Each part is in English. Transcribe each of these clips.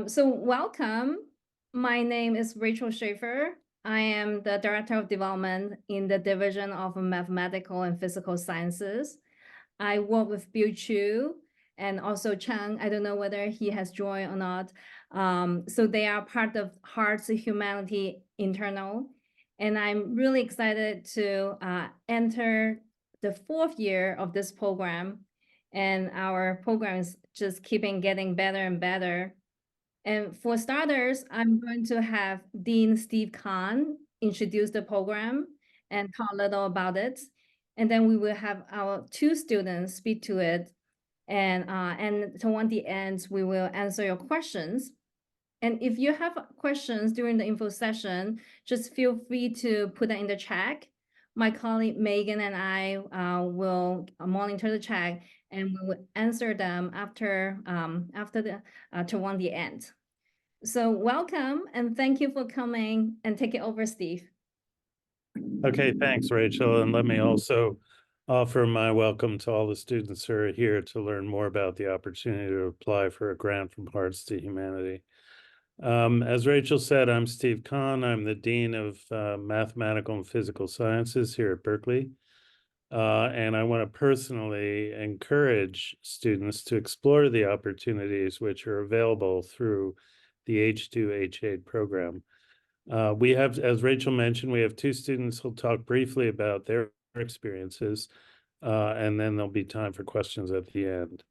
So welcome. My name is Rachel Schafer. I am the Director of Development in the Division of Mathematical and Physical Sciences. I work with Bill Chu and also Chang. I don't know whether he has joined or not. So they are part of Hearts Humanity Internal. And I'm really excited to enter the 4th year of this program. And our program is just keeping getting better and better. And for starters, I'm going to have Dean Steve Kahn introduce the program and talk a little about it. And then we will have our 2 students speak to it. And toward the end, we will answer your questions. And if you have questions during the info session, just feel free to put that in the chat. My colleague Megan and I will monitor the chat and we will answer them after toward the end. So welcome and thank you for coming, and take it over, Steve. Okay, thanks, Rachel. And let me also offer my welcome to all the students who are here to learn more about the opportunity to apply for a grant from Hearts to Humanity. As Rachel said, I'm Steve Kahn. I'm the Dean of Mathematical and Physical Sciences here at Berkeley. And I want to personally encourage students to explore the opportunities which are available through the H2H8 program. We have, as Rachel mentioned, we have 2 students who'll talk briefly about their experiences, and then there'll be time for questions at the end.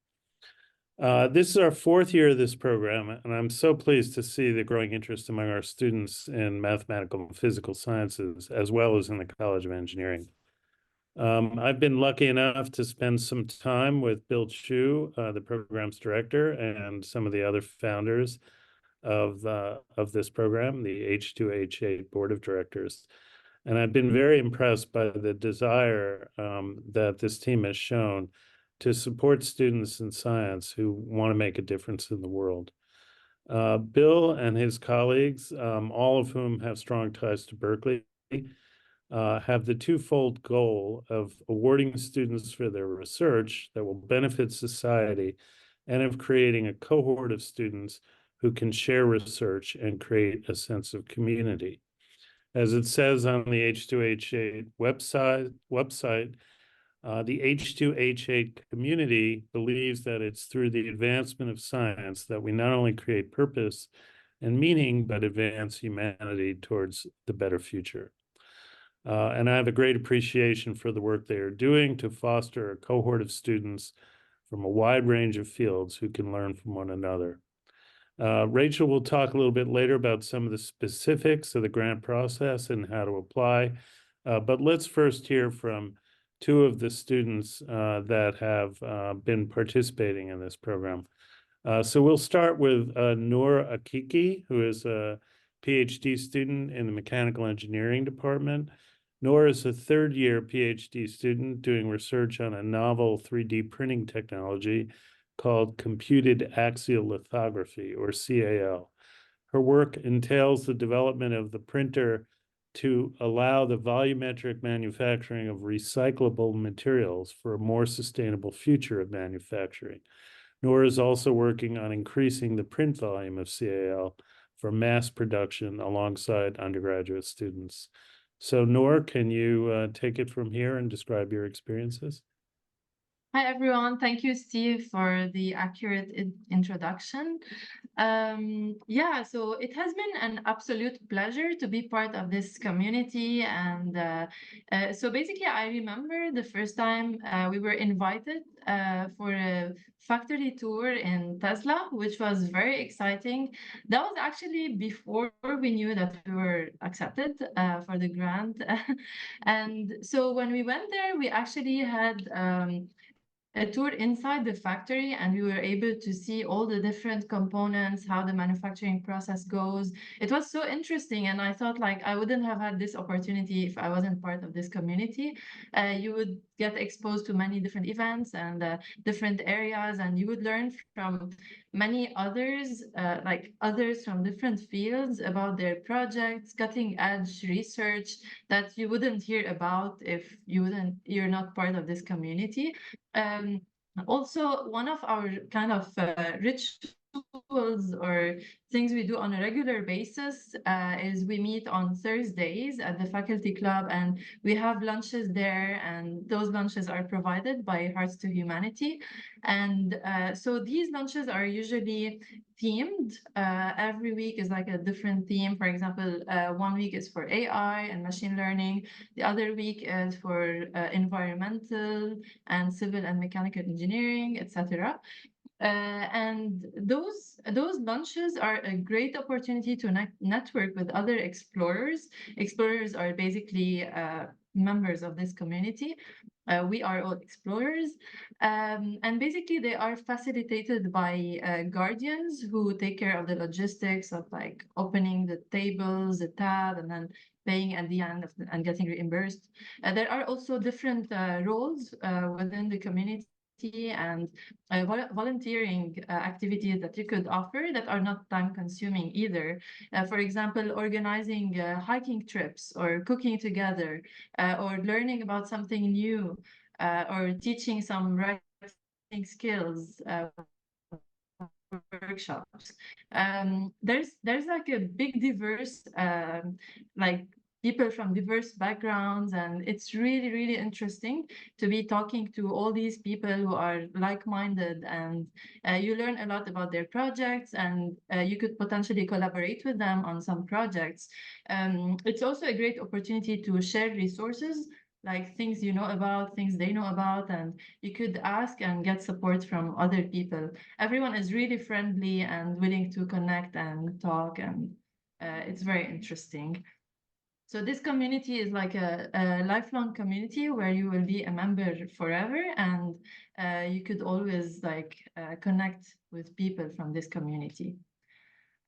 This is our 4th year of this program, and I'm so pleased to see the growing interest among our students in mathematical and physical sciences, as well as in the College of Engineering. I've been lucky enough to spend some time with Bill Chu, the program's director, and some of the other founders of this program, the H2H8 Board of Directors. And I've been very impressed by the desire that this team has shown to support students in science who want to make a difference in the world. Bill and his colleagues, all of whom have strong ties to Berkeley, have the twofold goal of awarding students for their research that will benefit society and of creating a cohort of students who can share research and create a sense of community. As it says on the H2H8 website, the H2H8 community believes that it's through the advancement of science that we not only create purpose and meaning, but advance humanity towards the better future. And I have a great appreciation for the work they are doing to foster a cohort of students from a wide range of fields who can learn from one another. Rachel will talk a little bit later about some of the specifics of the grant process and how to apply. But let's first hear from 2 of the students that have been participating in this program. So we'll start with Noor Akiki, who is a PhD student in the Mechanical Engineering Department. Noor is a 3rd-year PhD student doing research on a novel 3D printing technology called computed axial lithography, or CAL. Her work entails the development of the printer to allow the volumetric manufacturing of recyclable materials for a more sustainable future of manufacturing. Noor is also working on increasing the print volume of CAL for mass production alongside undergraduate students. So Noor, can you take it from here and describe your experiences? Hi, everyone. Thank you, Steve, for the accurate introduction. Yeah, so it has been an absolute pleasure to be part of this community. And so basically, I remember the first time we were invited for a factory tour in Tesla, which was very exciting. That was actually before we knew that we were accepted for the grant. And so when we went there, we actually had a tour inside the factory, and we were able to see all the different components, how the manufacturing process goes. It was so interesting, and I thought like I wouldn't have had this opportunity if I wasn't part of this community. You would get exposed to many different events and different areas, and you would learn from many others, like others from different fields about their projects, cutting edge research that you wouldn't hear about if you're not part of this community. Also, one of our kind of rich rituals or things we do on a regular basis is we meet on Thursdays at the faculty club, and we have lunches there, and those lunches are provided by Hearts to Humanity. And so these lunches are usually themed. Every week is like a different theme. For example, 1 week is for AI and machine learning. The other week is for environmental and civil and mechanical engineering, etc. And those lunches are a great opportunity to network with other explorers. Explorers are basically members of this community. We are all explorers. And basically they are facilitated by guardians who take care of the logistics of like opening the tables, the tab, and then paying at the end and getting reimbursed. There are also different roles within the community and volunteering activities that you could offer that are not time consuming either. For example, organizing hiking trips or cooking together or learning about something new or teaching some writing skills workshops. There's like a big diverse like people from diverse backgrounds, and it's really, really interesting to be talking to all these people who are like-minded, and you learn a lot about their projects, and you could potentially collaborate with them on some projects. It's also a great opportunity to share resources, like things you know about, things they know about, and you could ask and get support from other people. Everyone is really friendly and willing to connect and talk, and it's very interesting. So this community is like a lifelong community where you will be a member forever, and you could always like connect with people from this community.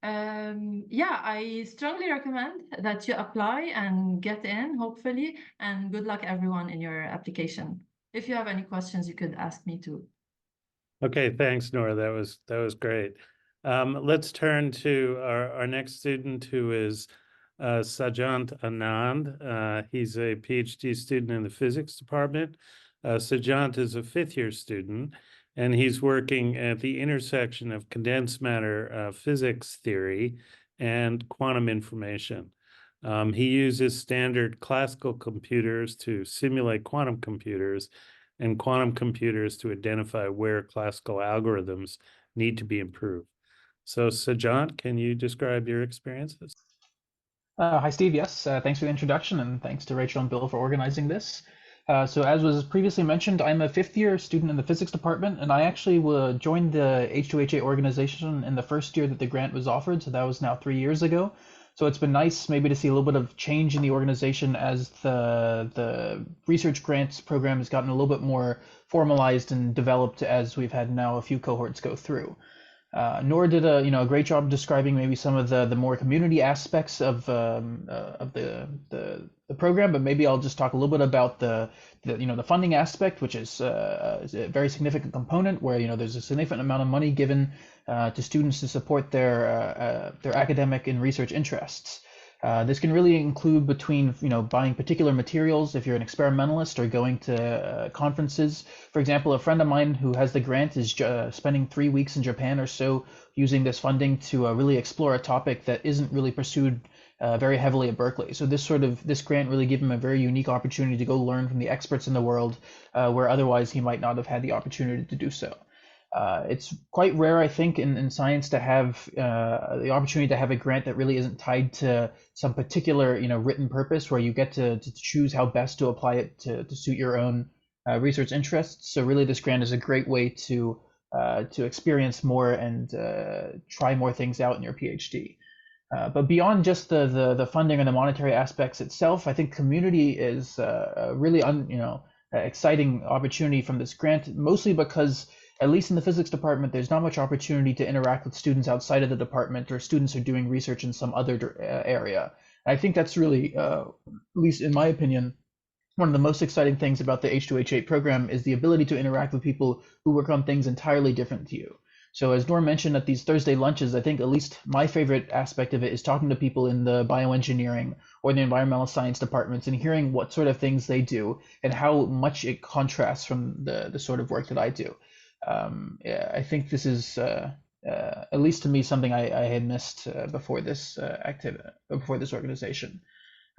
Yeah, I strongly recommend that you apply and get in, hopefully, and good luck everyone in your application. If you have any questions, you could ask me too. Okay, thanks, Nora. That was great. Let's turn to our next student, who is Sajant Anand. He's a PhD student in the physics department. Sajant is a fifth-year student, and he's working at the intersection of condensed matter physics theory and quantum information. He uses standard classical computers to simulate quantum computers and quantum computers to identify where classical algorithms need to be improved. So Sajant, can you describe your experiences? Hi, Steve. Yes, thanks for the introduction, and thanks to Rachel and Bill for organizing this. So as was previously mentioned, I'm a fifth-year student in the physics department, and I actually joined the H2H8 organization in the first year that the grant was offered, so that was now 3 years ago. So it's been nice maybe to see a little bit of change in the organization as the research grants program has gotten a little bit more formalized and developed as we've had now a few cohorts go through. Nora did a great job describing maybe some of the more community aspects of the program, but maybe I'll just talk a little bit about the funding aspect, which is a very significant component where there's a significant amount of money given to students to support their academic and research interests. This can really include between buying particular materials if you're an experimentalist or going to conferences. For example, a friend of mine who has the grant is spending 3 weeks in Japan or so using this funding to really explore a topic that isn't really pursued very heavily at Berkeley. So this grant really gave him a very unique opportunity to go learn from the experts in the world where otherwise he might not have had the opportunity to do so. It's quite rare, I think, in science to have the opportunity to have a grant that really isn't tied to some particular, written purpose, where you get to choose how best to apply it to suit your own research interests. So really, this grant is a great way to experience more and try more things out in your PhD. But beyond just the funding and the monetary aspects itself, I think community is a really exciting opportunity from this grant, mostly because at least in the physics department, there's not much opportunity to interact with students outside of the department or students who are doing research in some other area. I think that's really, at least in my opinion, one of the most exciting things about the H2H8 program is the ability to interact with people who work on things entirely different to you. So as Nora mentioned at these Thursday lunches, I think at least my favorite aspect of it is talking to people in the bioengineering or the environmental science departments and hearing what sort of things they do and how much it contrasts from the sort of work that I do. I think this is at least to me, something I had missed before this before this organization.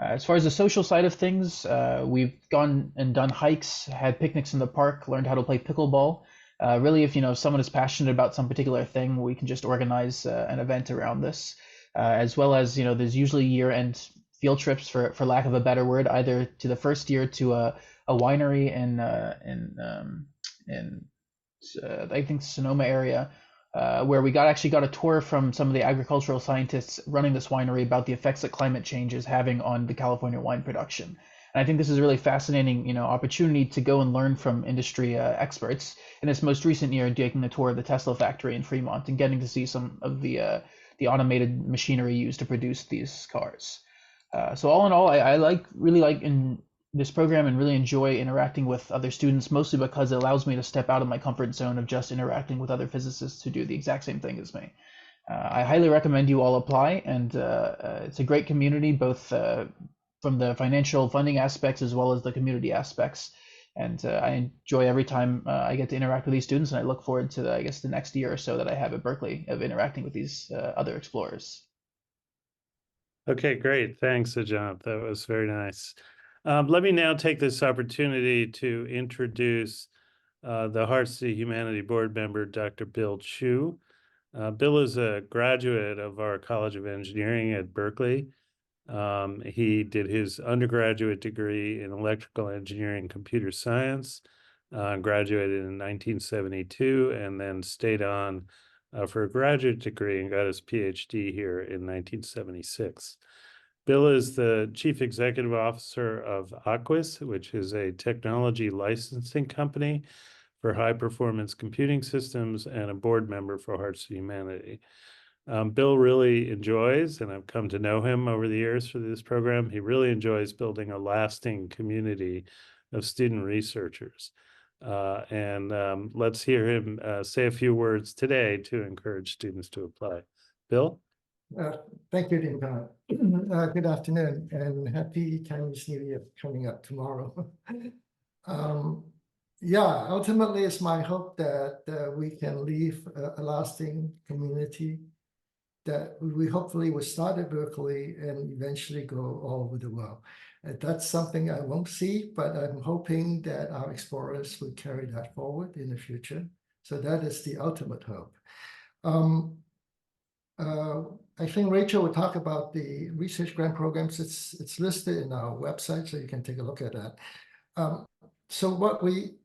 As far as the social side of things, we've gone and done hikes, had picnics in the park, learned how to play pickleball. Really, if someone is passionate about some particular thing, we can just organize an event around this. As well as there's usually year-end field trips, for lack of a better word, either to the first year to a winery in I think Sonoma area, where we actually got a tour from some of the agricultural scientists running this winery about the effects that climate change is having on the California wine production. And I think this is a really fascinating, opportunity to go and learn from industry experts. In this most recent year, taking a tour of the Tesla factory in Fremont and getting to see some of the automated machinery used to produce these cars. So all in all, I really like in this program and really enjoy interacting with other students, mostly because it allows me to step out of my comfort zone of just interacting with other physicists who do the exact same thing as me. I highly recommend you all apply, and it's a great community, both from the financial funding aspects as well as the community aspects. And I enjoy every time I get to interact with these students, and I look forward to, the next year or so that I have at Berkeley of interacting with these other explorers. Okay, great. Thanks, Ajant. That was very nice. Let me now take this opportunity to introduce the Hearts to Humanity board member, Dr. Bill Chu. Bill is a graduate of our College of Engineering at Berkeley. He did his undergraduate degree in electrical engineering and computer science, graduated in 1972, and then stayed on for a graduate degree and got his PhD here in 1976. Bill is the Chief Executive Officer of Aquis, which is a technology licensing company for high-performance computing systems, and a board member for Hearts to Humanity. Bill really enjoys, and I've come to know him over the years for this program, he really enjoys building a lasting community of student researchers. Let's hear him say a few words today to encourage students to apply. Bill? Thank you, Dean Kahn. Good afternoon, and happy Chinese New Year coming up tomorrow. Yeah, ultimately, it's my hope that we can leave a lasting community that we hopefully will start at Berkeley and eventually go all over the world. That's something I won't see, but I'm hoping that our explorers will carry that forward in the future. So that is the ultimate hope. I think Rachel will talk about the research grant programs. It's listed in our website, so you can take a look at that. So what we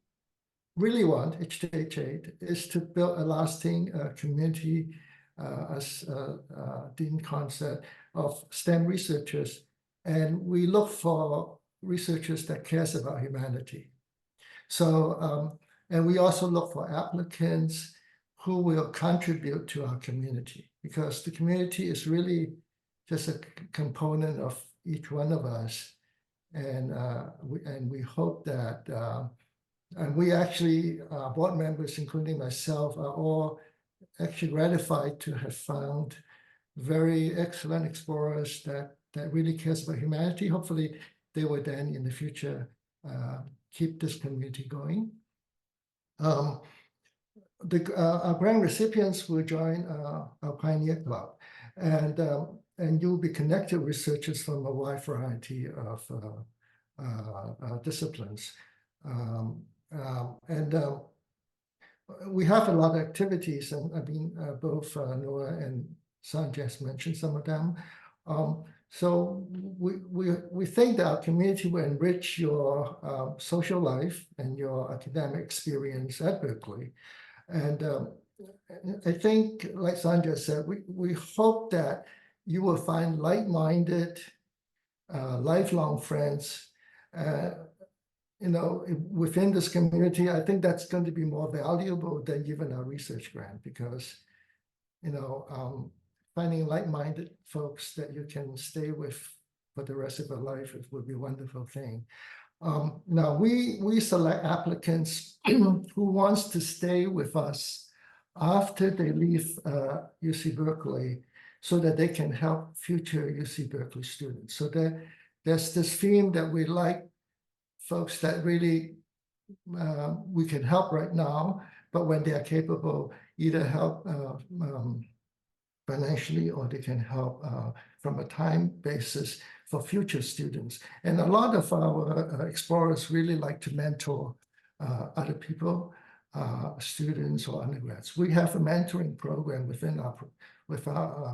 really want, H2H8, is to build a lasting community, as Dean Kahn said, of STEM researchers. And we look for researchers that cares about humanity. So, and we also look for applicants who will contribute to our community, because the community is really just a component of each one of us. And we hope that, and we actually, board members, including myself, are all actually gratified to have found very excellent explorers that really cares about humanity. Hopefully, they will then in the future keep this community going. Our grant recipients will join our Pioneer Club, and you'll be connected with researchers from a wide variety of disciplines. We have a lot of activities, and I mean, both Noah and Sanjay mentioned some of them. So we think that our community will enrich your social life and your academic experience at Berkeley. And I think, like Sanjay said, we hope that you will find like-minded, lifelong friends, within this community. I think that's going to be more valuable than even our research grant, because, finding like-minded folks that you can stay with for the rest of your life, it would be a wonderful thing. Now, we select applicants who wants to stay with us after they leave UC Berkeley, so that they can help future UC Berkeley students. So there's this theme that we like folks that really we can help right now, but when they are capable, either help financially, or they can help from a time basis for future students. And a lot of our explorers really like to mentor other people, students or undergrads. We have a mentoring program within our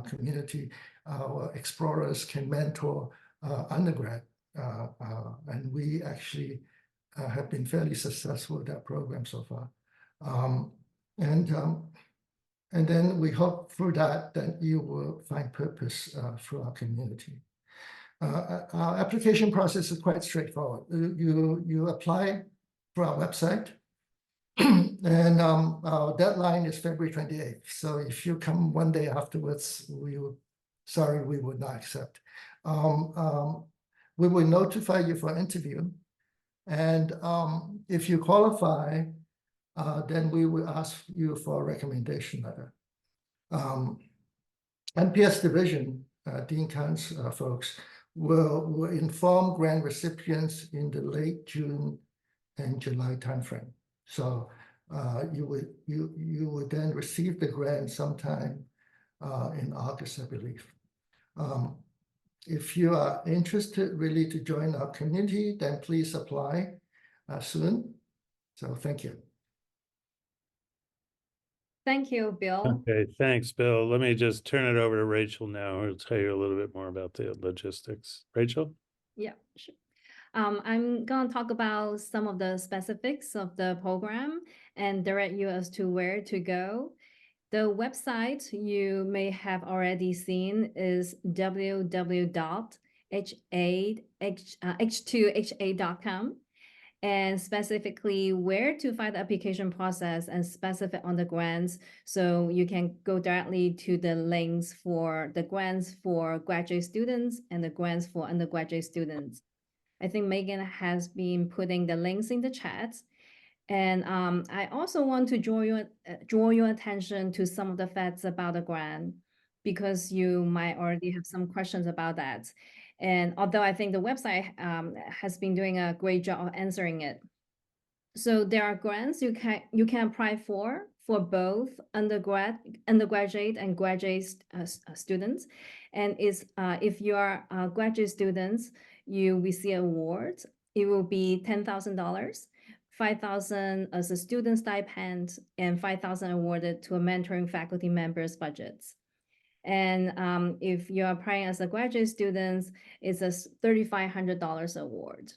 community. Our explorers can mentor undergrad, and we actually have been fairly successful with that program so far. And then we hope through that you will find purpose through our community. Our application process is quite straightforward. You apply through our website, and our deadline is February 28th. So if you come one day afterwards, we would not accept. We will notify you for interview, and if you qualify, then we will ask you for a recommendation letter. NPS division, Dean Kahn's folks, will inform grant recipients in the late June and July timeframe. So you would then receive the grant sometime in August, I believe. If you are interested really to join our community, then please apply soon. So thank you. Thank you, Bill. Okay, thanks, Bill. Let me just turn it over to Rachel now, who'll tell you a little bit more about the logistics. Rachel? Yeah, sure. I'm going to talk about some of the specifics of the program and direct you as to where to go. The website you may have already seen is www.h2h8.com, and specifically where to find the application process and specific on the grants. So you can go directly to the links for the grants for graduate students and the grants for undergraduate students. I think Megan has been putting the links in the chat. And I also want to draw your attention to some of the facts about the grant, because you might already have some questions about that. And although I think the website has been doing a great job of answering it. So there are grants you can apply for both undergraduate and graduate students. And if you are graduate students, you receive awards. It will be $10,000. 5,000 as a student stipend, and 5,000 awarded to a mentoring faculty members' budgets. And if you're applying as a graduate student, it's a $3,500 award.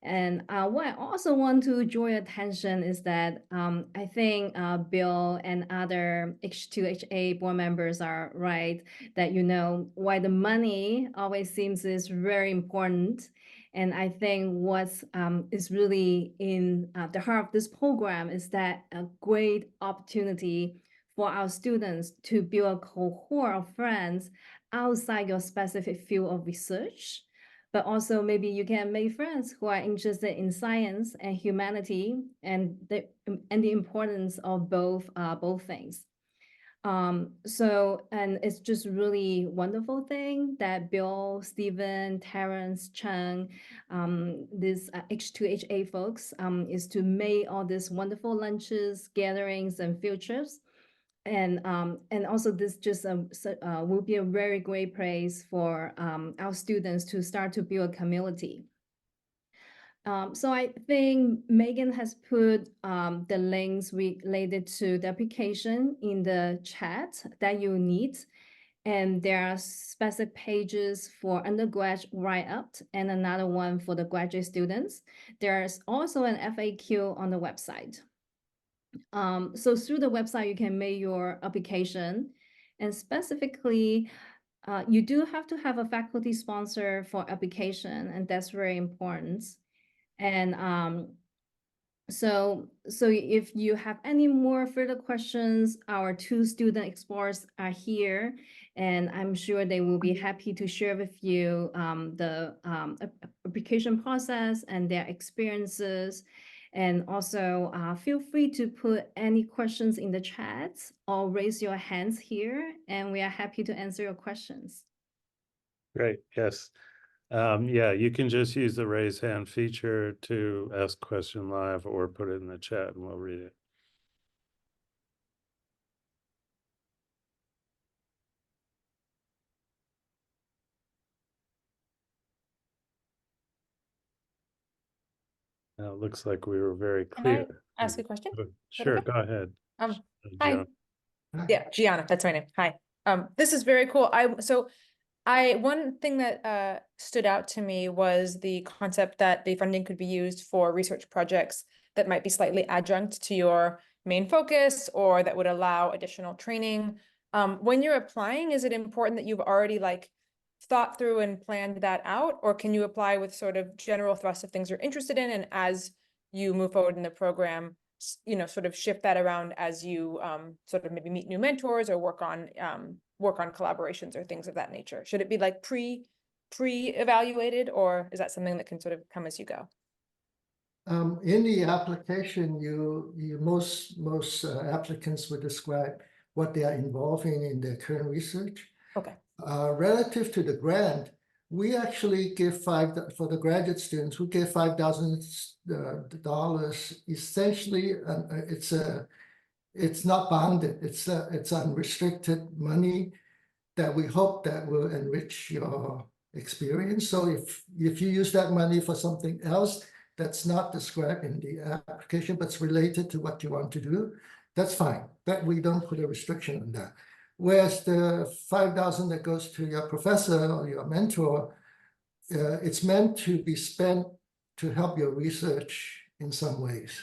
And what I also want to draw your attention is that I think Bill and other H2H8 board members are right that why the money always seems is very important. And I think what's is really in the heart of this program is that a great opportunity for our students to build a cohort of friends outside your specific field of research. But also maybe you can make friends who are interested in science and humanity and the importance of both things. And it's just really wonderful thing that Bill, Stephen, Terrence, Cheng, this H2H8 folks is to make all these wonderful lunches, gatherings, and field trips. And also this just will be a very great place for our students to start to build a community. So I think Megan has put the links related to the application in the chat that you need. And there are specific pages for undergrad write-up and another one for the graduate students. There's also an FAQ on the website. So through the website, you can make your application, and specifically, you do have to have a faculty sponsor for application, and that's very important. And so if you have any more further questions, our two student explorers are here, and I'm sure they will be happy to share with you the application process and their experiences. And also feel free to put any questions in the chat or raise your hands here, and we are happy to answer your questions. Great, yes. Yeah, you can just use the raise hand feature to ask question live or put it in the chat and we'll read it. Now, it looks like we were very Can I clear. ask a question? Sure, okay? go ahead. Hi. John. Yeah, Gianna, that's my name. Hi. This is very cool. One thing that stood out to me was the concept that the funding could be used for research projects that might be slightly adjunct to your main focus or that would allow additional training. When you're applying, is it important that you've already thought through and planned that out, or can you apply with sort of general thrust of things you're interested in, and as you move forward in the program, sort of shift that around as you sort of maybe meet new mentors or work on collaborations or things of that nature? Should it be like pre-evaluated, or is that something that can sort of come as you go? In the application, most applicants would describe what they are involving in their current research. Okay. Relative to the grant, we actually give for the graduate students, we give $5,000. Essentially, it's not bounded. It's unrestricted money that we hope that will enrich your experience. So if you use that money for something else that's not described in the application, but it's related to what you want to do, that's fine. That we don't put a restriction on that. Whereas the $5,000 that goes to your professor or your mentor, it's meant to be spent to help your research in some ways.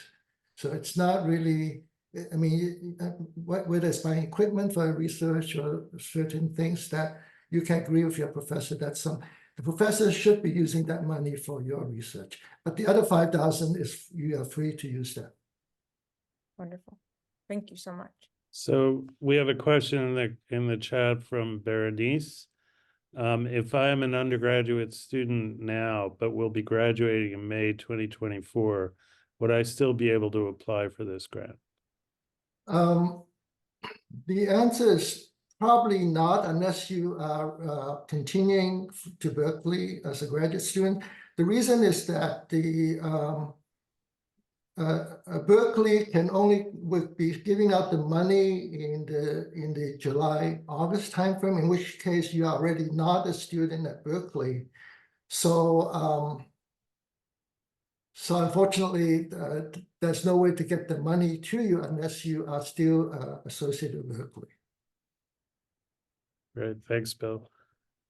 So it's not really, I mean, whether it's buying equipment for research or certain things that you can agree with your professor, the professor should be using that money for your research. But the other $5,000 is, you are free to use that. Wonderful. Thank you so much. So we have a question in the chat from Berenice. If I am an undergraduate student now, but will be graduating in May 2024, would I still be able to apply for this grant? The answer is probably not, unless you are continuing to Berkeley as a graduate student. The reason is that Berkeley can only be giving out the money in the July-August timeframe, in which case you are already not a student at Berkeley. So unfortunately, there's no way to get the money to you unless you are still associated with Berkeley. Great, thanks, Bill.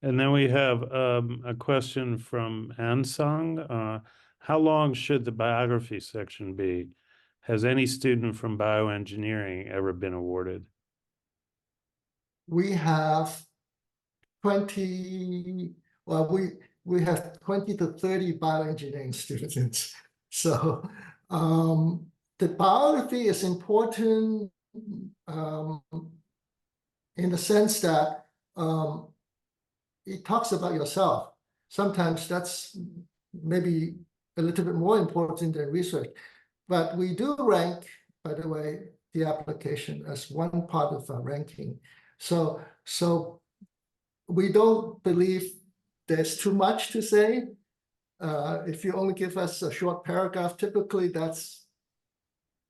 And then we have a question from Ansong. How long should the biography section be? Has any student from bioengineering ever been awarded? We have 20, well, we have 20 to 30 bioengineering students. So the biography is important in the sense that it talks about yourself. Sometimes that's maybe a little bit more important than research. But we do rank, by the way, the application as one part of our ranking. So we don't believe there's too much to say. If you only give us a short paragraph, typically that's,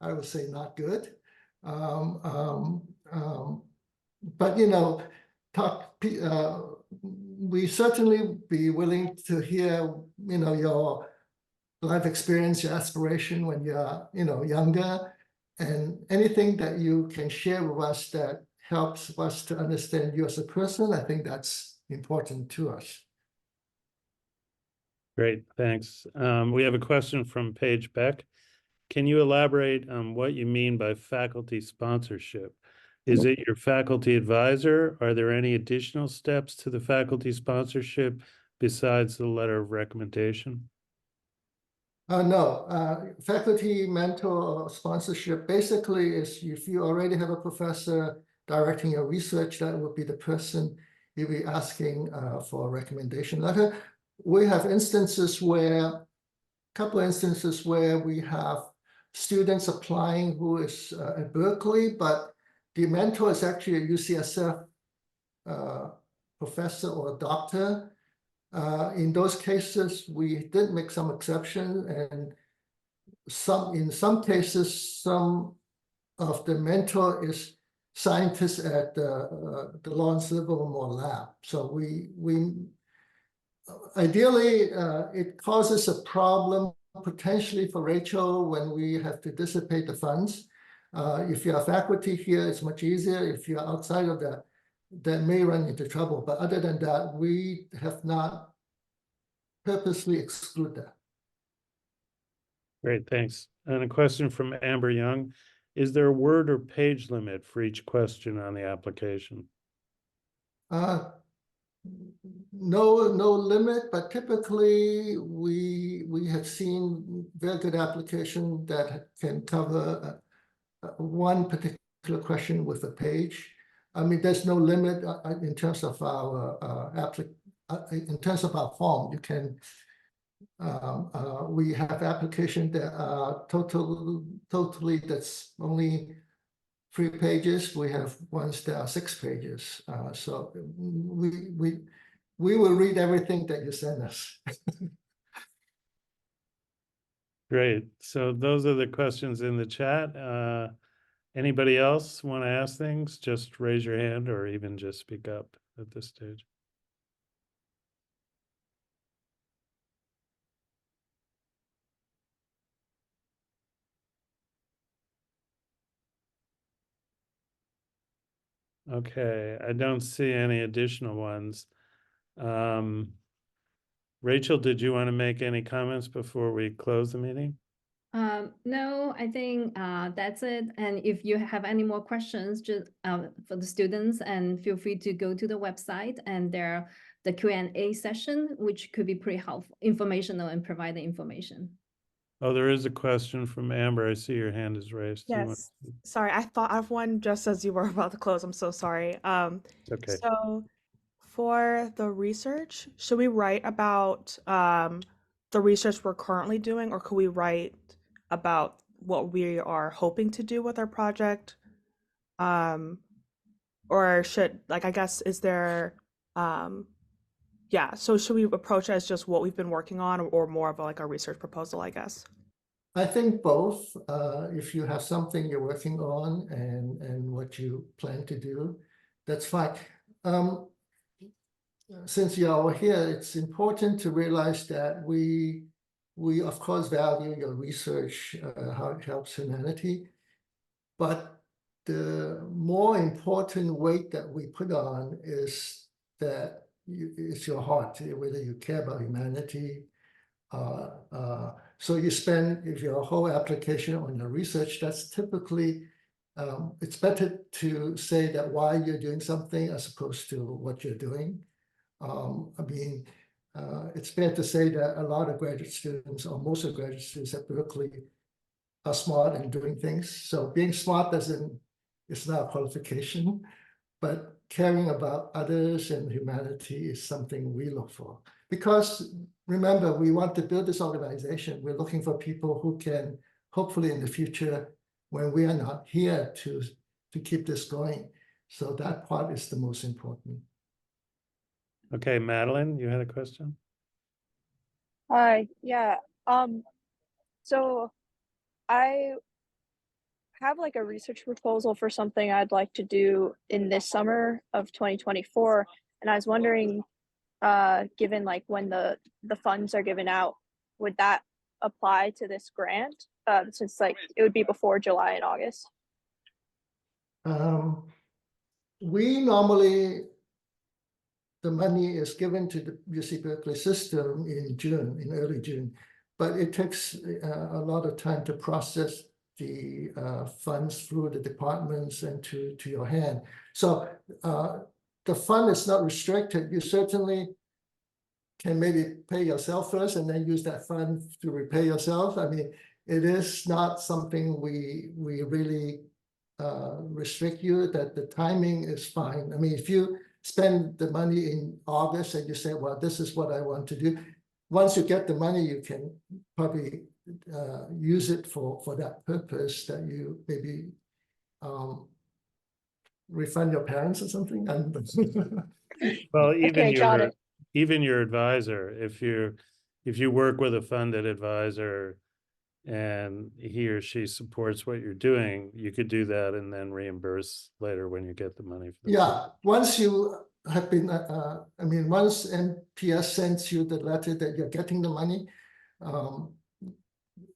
I would say, not good. But we certainly be willing to hear, your life experience, your aspiration when you're, younger, and anything that you can share with us that helps us to understand you as a person. I think that's important to us. Great, thanks. We have a question from Paige Beck. Can you elaborate on what you mean by faculty sponsorship? Is it your faculty advisor? Are there any additional steps to the faculty sponsorship besides the letter of recommendation? No, faculty mentor sponsorship basically is if you already have a professor directing your research, that would be the person you'll be asking for a recommendation letter. We have a couple of instances where we have students applying who is at Berkeley, but the mentor is actually a UCSF professor or doctor. In those cases, we did make some exceptions, and in some cases, some of the mentor is scientists at the Lawrence Livermore lab. So we ideally, it causes a problem potentially for Rachel, when we have to dissipate the funds, if you're faculty here, it's much easier. If you're outside of that, may run into trouble. But other than that, we have not purposely exclude that. Great, thanks. And a question from Amber Young. Is there a word or page limit for each question on the application? No limit, but typically we have seen very good application that can cover one particular question with a page. I mean, there's no limit in terms of our in terms of our form. You can we have application that are totally that's only 3 pages. We have ones that are 6 pages. So we will read everything that you send us. Great. So those are the questions in the chat. Anybody else want to ask things? Just raise your hand or even just speak up at this stage. Okay, I don't see any additional ones. Rachel, did you want to make any comments before we close the meeting? No, I think that's it. And if you have any more questions, just for the students, and feel free to go to the website, and there the Q&A session, which could be pretty helpful, informational, and provide the information. Oh, there is a question from Amber. I see your hand is raised. Do you want- Yes. Sorry, I thought of one just as you were about to close. I'm so sorry. It's okay. So for the research, should we write about the research we're currently doing, or could we write about what we are hoping to do with our project? Or should, like, I guess, is there yeah, so should we approach it as just what we've been working on, or more of like a research proposal, I guess? I think both. If you have something you're working on and what you plan to do, that's fine. Since you are here, it's important to realize that we of course value your research, how it helps humanity, but the more important weight that we put on is that it's your heart, whether you care about humanity. So you spend, if your whole application on your research, that's typically, it's better to say that why you're doing something as opposed to what you're doing. I mean, it's fair to say that a lot of graduate students, or most of graduate students at Berkeley, are smart in doing things. So being smart it's not a qualification, but caring about others and humanity is something we look for. Because remember, we want to build this organization. We're looking for people who can, hopefully in the future, when we are not here, to keep this going. So that part is the most important. Okay, Madeline, you had a question? Hi, yeah. So I have like a research proposal for something I'd like to do in this summer of 2024. And I was wondering, given like when the funds are given out, would that apply to this grant? Since like it would be before July and August. We normally, the money is given to the UC Berkeley system in June, in early June, but it takes a lot of time to process the funds through the departments and to your hand. So the fund is not restricted. You certainly can maybe pay yourself first and then use that fund to repay yourself. I mean, it is not something we really restrict you, that the timing is fine. I mean, if you spend the money in August and you say, well, this is what I want to do, once you get the money, you can probably use it for that purpose, that you maybe refund your parents or something. Well, even Okay, even your advisor, if you work with a funded advisor and he or she supports what you're doing, you could do that and then reimburse later when you get the money. Yeah, once you have been, I mean, once NPS sends you the letter that you're getting the money,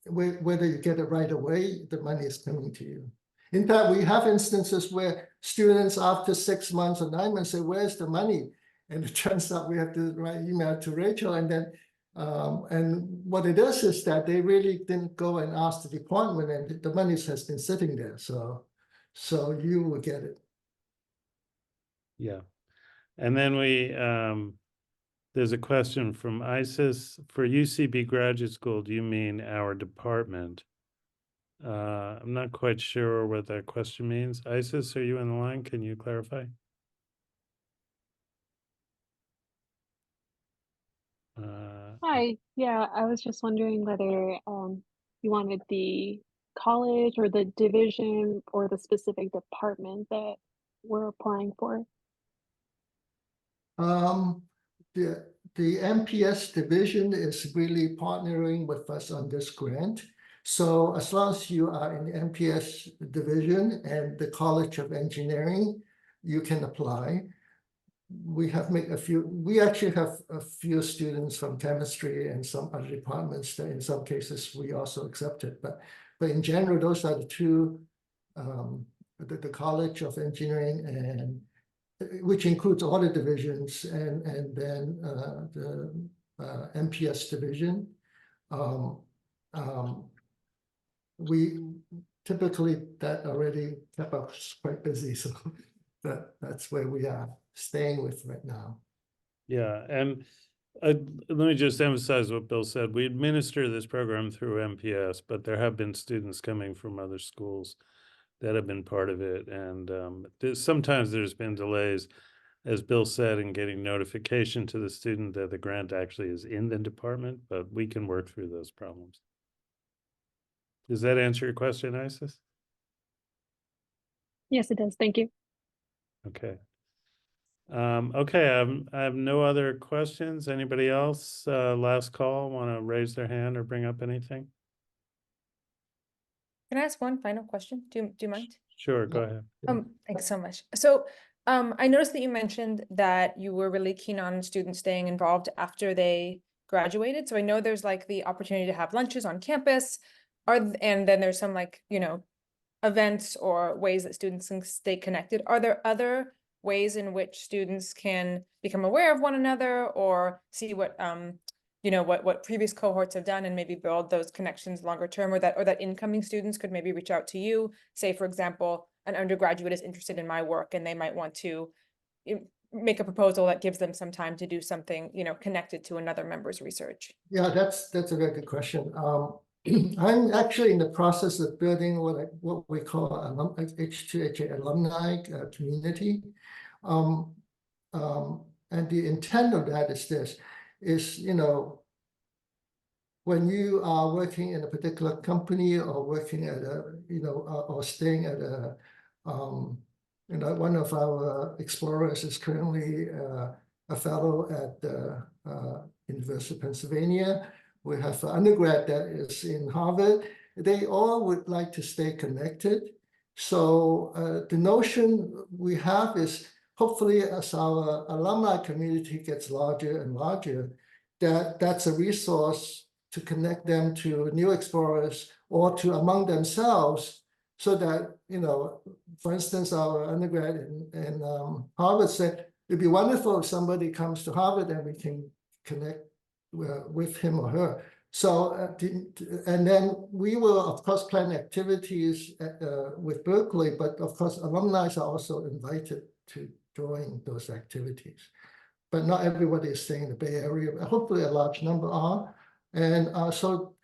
whether you get it right away, the money is coming to you. In fact, we have instances where students after 6 months or 9 months say, "Where's the money?" And it turns out we have to write email to Rachel, and then and what it is that they really didn't go and ask the department, and the money has been sitting there. So you will get it. Yeah. And then there's a question from Isis. For UCB graduate school, do you mean our department? I'm not quite sure what that question means. Isis, are you on the line? Can you clarify? Hi, yeah, I was just wondering whether you wanted the college or the division or the specific department that we're applying for. The MPS division is really partnering with us on this grant. So as long as you are in the MPS division and the College of Engineering, you can apply. We actually have a few students from chemistry and some other departments that in some cases we also accepted. But in general, those are the two, the College of Engineering, and which includes all the divisions, and then the MPS division. We typically, that already kept us quite busy, so that's where we are staying with right now. Yeah, and let me just emphasize what Bill said. We administer this program through MPS, but there have been students coming from other schools that have been part of it. And sometimes there's been delays, as Bill said, in getting notification to the student that the grant actually is in the department, but we can work through those problems. Does that answer your question, Isis? Yes, it does. Thank you. Okay. Okay, I have no other questions. Anybody else? Last call, want to raise their hand or bring up anything? Can I ask one final question? Do you mind? Sure, go ahead. Thanks so much. So I noticed that you mentioned that you were really keen on students staying involved after they graduated. So I know there's like the opportunity to have lunches on campus, and then there's some events or ways that students can stay connected. Are there other ways in which students can become aware of one another or see what what previous cohorts have done and maybe build those connections longer term, or that incoming students could maybe reach out to you? Say, for example, an undergraduate is interested in my work and they might want to make a proposal that gives them some time to do something, connected to another member's research. Yeah, that's a very good question. I'm actually in the process of building what we call H2H8 alumni community. And the intent of that is when you are working in a particular company or working at or staying at one of our explorers is currently a fellow at the University of Pennsylvania. We have an undergrad that is in Harvard. They all would like to stay connected. So the notion we have is, hopefully as our alumni community gets larger and larger, that's a resource to connect them to new explorers or to among themselves, so that, for instance, our undergrad in Harvard said, it'd be wonderful if somebody comes to Harvard and we can connect with him or her. So, and then we will, of course, plan activities with Berkeley, but of course, alumni are also invited to join those activities. But not everybody is staying in the Bay Area. Hopefully a large number are. And so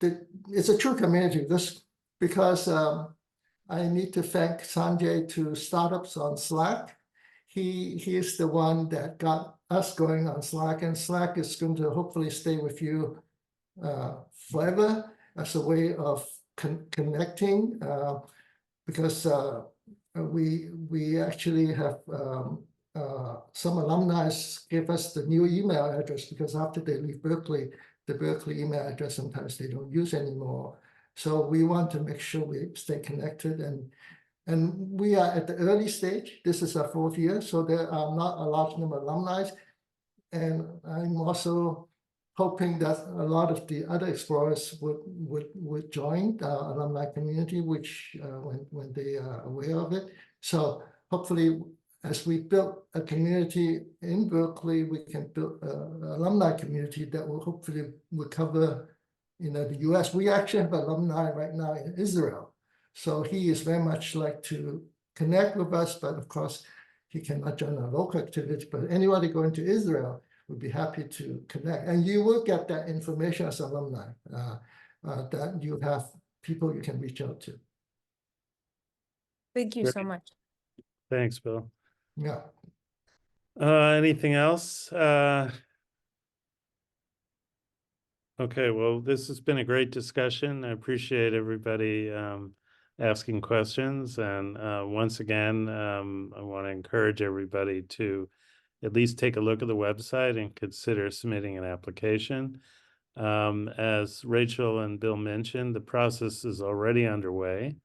it's a true community, because I need to thank Sanjay to Startups on Slack. He is the one that got us going on Slack, and Slack is going to hopefully stay with you forever as a way of connecting, because we actually have some alumni give us the new email address, because after they leave Berkeley, the Berkeley email address sometimes they don't use anymore. So we want to make sure we stay connected, and we are at the early stage. This is our 4th year, so there are not a large number of alumni. And I'm also hoping that a lot of the other explorers would join the alumni community, which when they are aware of it. So hopefully, as we build a community in Berkeley, we can build an alumni community that will hopefully cover, the U.S. We actually have alumni right now in Israel. So he is very much like to connect with us, but of course, he cannot join our local activity. But anybody going to Israel would be happy to connect. And you will get that information as alumni, that you have people you can reach out to. Thank you so Great. much. Thanks, Bill. Yeah. Anything else? Okay, well, this has been a great discussion. I appreciate everybody asking questions. And once again, I want to encourage everybody to at least take a look at the website and consider submitting an application. As Rachel and Bill mentioned, the process is already underway.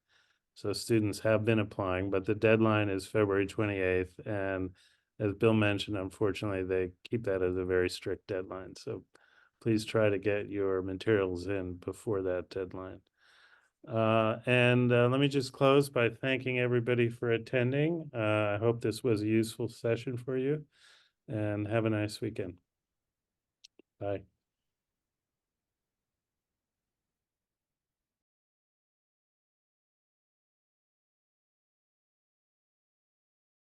So students have been applying, but the deadline is February 28th. And as Bill mentioned, unfortunately, they keep that as a very strict deadline. So please try to get your materials in before that deadline. Let me just close by thanking everybody for attending. I hope this was a useful session for you, and have a nice weekend. Bye.